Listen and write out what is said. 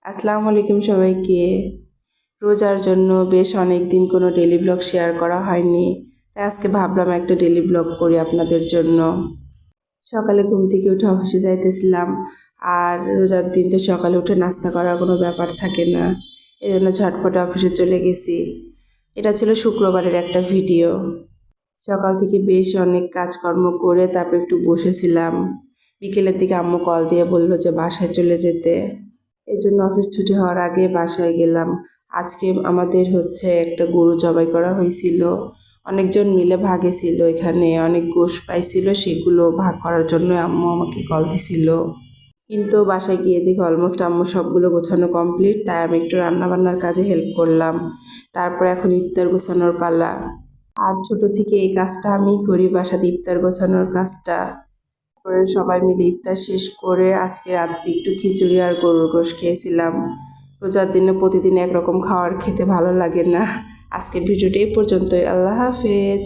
আসসালামু আলাইকুম সবাইকে। রোজার জন্য বেশ অনেক দিন কোনো ডেলি ব্লগ শেয়ার করা হয়নি, তাই আজকে ভাবলাম একটা ডেলি ব্লগ করি আপনাদের জন্য। সকালে ঘুম থেকে উঠে অফিসে যাইতেছিলাম, আর রোজার দিন তো সকালে উঠে নাস্তা করার কোনো ব্যাপার থাকে না, এই জন্য ঝটপটে অফিসে চলে গেছি। এটা ছিল শুক্রবারের একটা ভিডিও। সকাল থেকে বেশ অনেক কাজকর্ম করে তারপর একটু বসেছিলাম। বিকেলের দিকে আম্মু কল দিয়ে বললো যে বাসায় চলে যেতে, এই জন্য অফিস ছুটি হওয়ার আগে বাসায় গেলাম। আজকে আমাদের একটা গরু জবাই করা হয়েছিল, অনেকজন মিলে ভাগে ছিল, এখানে অনেক গোশ পাইছিল, সেগুলো ভাগ করার জন্য আম্মু আমাকে কল দিছিল। কিন্তু বাসায় গিয়ে দেখি অলমোস্ট আম্মু সবগুলো গোছানো কমপ্লিট, তাই আমি একটু রান্নাবান্নার কাজে হেল্প করলাম। তারপর এখন ইফতার গোছানোর পালা। আর ছোট থেকে এই কাজটা আমি করি, বাসাতে ইফতার গোছানোর কাজটা। তারপরে সবাই মিলে ইফতার শেষ করে আজকে রাত্রে একটু খিচুড়ি আর গরুর গোশত খেয়েছিলাম। রোজার দিনে প্রতিদিন একরকম খাবার খেতে ভালো লাগে না। আজকের ভিডিওটা এই পর্যন্তই। আল্লাহ হাফেজ।